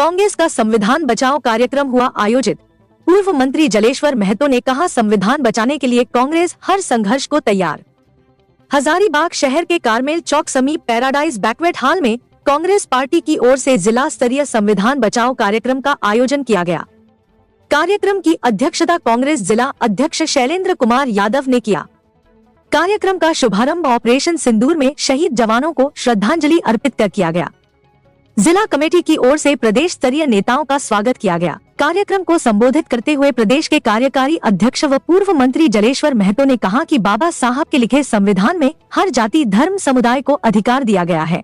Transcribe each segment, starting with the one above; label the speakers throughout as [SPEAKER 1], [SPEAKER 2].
[SPEAKER 1] कांग्रेस का संविधान बचाओ कार्यक्रम हुआ आयोजित। पूर्व मंत्री जलेश्वर महतो ने कहा, संविधान बचाने के लिए कांग्रेस हर संघर्ष को तैयार। हजारीबाग शहर के कारमेल चौक समीप पैराडाइज बैंक्वेट हॉल में कांग्रेस पार्टी की ओर से जिला स्तरीय संविधान बचाओ कार्यक्रम का आयोजन किया गया। कार्यक्रम की अध्यक्षता कांग्रेस जिला अध्यक्ष शैलेंद्र कुमार यादव ने किया। कार्यक्रम का शुभारंभ ऑपरेशन सिंदूर में शहीद जवानों को श्रद्धांजलि अर्पित कर किया गया। जिला कमेटी की ओर से प्रदेश स्तरीय नेताओं का स्वागत किया गया। कार्यक्रम को संबोधित करते हुए प्रदेश के कार्यकारी अध्यक्ष व पूर्व मंत्री जलेश्वर महतो ने कहा कि बाबा साहब के लिखे संविधान में हर जाति धर्म समुदाय को अधिकार दिया गया है,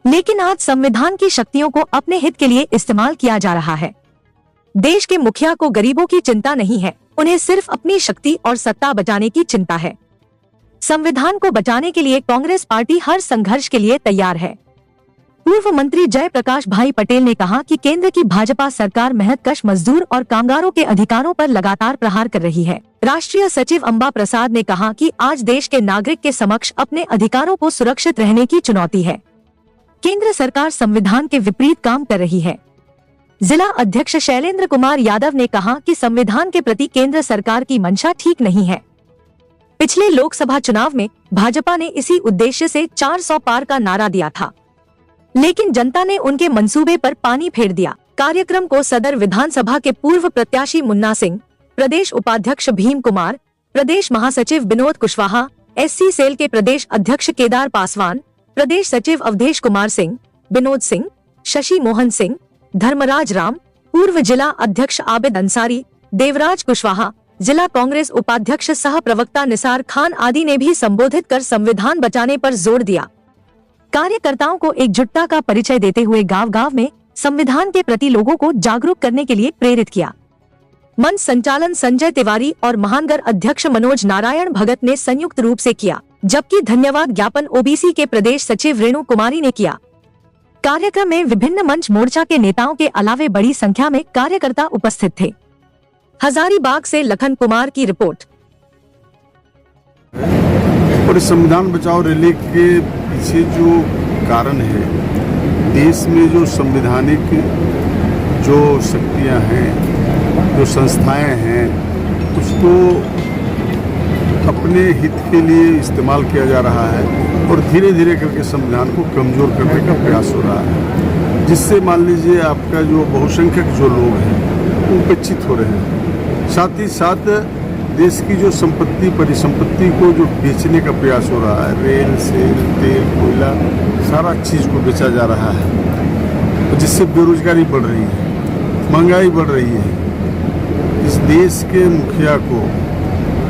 [SPEAKER 1] लेकिन आज संविधान की शक्तियों को अपने हित के लिए इस्तेमाल किया जा रहा है। देश के मुखिया को गरीबों की चिंता नहीं है, उन्हें सिर्फ अपनी शक्ति और सत्ता बचाने की चिंता है। संविधान को बचाने के लिए कांग्रेस पार्टी हर संघर्ष के लिए तैयार है। पूर्व मंत्री जय प्रकाश भाई पटेल ने कहा कि केंद्र की भाजपा सरकार मेहनतकश मजदूर और कामगारों के अधिकारों पर लगातार प्रहार कर रही है। राष्ट्रीय सचिव अंबा प्रसाद ने कहा कि आज देश के नागरिक के समक्ष अपने अधिकारों को सुरक्षित रहने की चुनौती है। केंद्र सरकार संविधान के विपरीत काम कर रही है। जिला अध्यक्ष शैलेंद्र कुमार यादव ने कहा कि संविधान के प्रति केंद्र सरकार की मंशा ठीक नहीं है। पिछले लोकसभा चुनाव में भाजपा ने इसी उद्देश्य से 400 पार का नारा दिया था, लेकिन जनता ने उनके मंसूबे पर पानी फेर दिया। कार्यक्रम को सदर विधानसभा के पूर्व प्रत्याशी मुन्ना सिंह, प्रदेश उपाध्यक्ष भीम कुमार, प्रदेश महासचिव विनोद कुशवाहा, SC सेल के प्रदेश अध्यक्ष केदार पासवान, प्रदेश सचिव अवधेश कुमार सिंह, विनोद सिंह, शशि मोहन सिंह, धर्मराज राम, पूर्व जिला अध्यक्ष आबिद अंसारी, देवराज कुशवाहा, जिला कांग्रेस उपाध्यक्ष सह प्रवक्ता निसार खान आदि ने भी संबोधित कर संविधान बचाने पर जोर दिया। कार्यकर्ताओं को एकजुटता का परिचय देते हुए गांव-गांव में संविधान के प्रति लोगों को जागरूक करने के लिए प्रेरित किया। मंच संचालन संजय तिवारी और महानगर अध्यक्ष मनोज नारायण भगत ने संयुक्त रूप से किया, जबकि धन्यवाद ज्ञापन OBC के प्रदेश सचिव रेणु कुमारी ने किया। कार्यक्रम में विभिन्न मंच मोर्चा के नेताओं के अलावे बड़ी संख्या में कार्यकर्ता उपस्थित थे। हजारीबाग से लखन कुमार की रिपोर्ट।
[SPEAKER 2] और संविधान बचाओ रैली के पीछे जो कारण है, देश में जो संवैधानिक जो शक्तियां हैं, जो संस्थाएं हैं, उसको अपने हित के लिए इस्तेमाल किया जा रहा है और धीरे धीरे करके संविधान को कमजोर करने का प्रयास हो रहा है, जिससे मान लीजिए आपका जो बहुसंख्यक जो लोग हैं वो उपेक्षित हो रहे हैं। साथ ही साथ देश की जो संपत्ति परिसंपत्ति को जो बेचने का प्रयास हो रहा है, रेल सेल तेल कोयला सारा चीज़ को बेचा जा रहा है, जिससे बेरोजगारी बढ़ रही है, महंगाई बढ़ रही है। इस देश के मुखिया को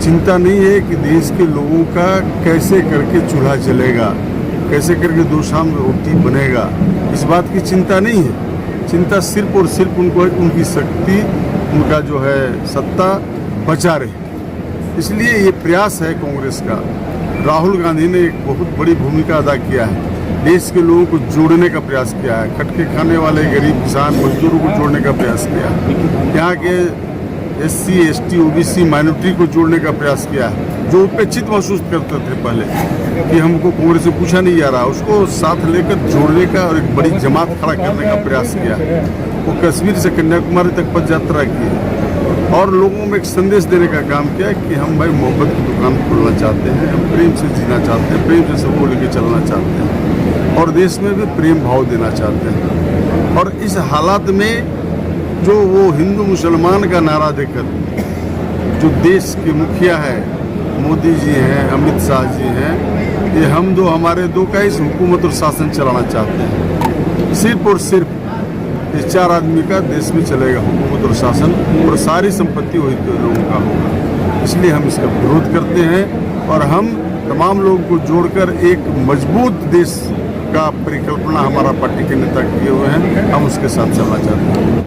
[SPEAKER 2] चिंता नहीं है कि देश के लोगों का कैसे करके चूल्हा जलेगा, कैसे करके दो शाम रोटी बनेगा, इस बात की चिंता नहीं है। चिंता सिर्फ और सिर्फ उनको है, उनकी शक्ति, उनका जो है सत्ता बचा रहे। इसलिए ये प्रयास है कांग्रेस का। राहुल गांधी ने एक बहुत बड़ी भूमिका अदा किया है, देश के लोगों को जोड़ने का प्रयास किया है, खट के खाने वाले गरीब किसान मजदूरों को जोड़ने का प्रयास किया है, यहाँ के SC ST OBC माइनॉरिटी को जोड़ने का प्रयास किया है, जो उपेक्षित महसूस करते थे पहले कि हमको कांग्रेस से पूछा नहीं जा रहा, उसको साथ लेकर जोड़ने का और एक बड़ी जमात खड़ा करने का प्रयास किया। वो कश्मीर से कन्याकुमारी तक पद यात्रा की और लोगों में एक संदेश देने का काम किया कि हम भाई मोहब्बत की दुकान खोलना चाहते हैं, हम प्रेम से जीना चाहते हैं, प्रेम से सबको लेकर चलना चाहते हैं और देश में भी प्रेम भाव देना चाहते हैं। और इस हालात में जो वो हिंदू मुसलमान का नारा देकर जो देश के मुखिया है, मोदी जी हैं, अमित शाह जी हैं, ये हम दो हमारे दो का इस हुकूमत और शासन चलाना चाहते हैं। सिर्फ और सिर्फ ये 4 आदमी का देश में चलेगा हुकूमत और शासन, और सारी संपत्ति वही लोगों का होगा। इसलिए हम इसका विरोध करते हैं और हम तमाम लोगों को जोड़कर एक मजबूत देश का परिकल्पना हमारा पार्टी के नेता किए हुए हैं, हम उसके साथ चलना चाहते हैं।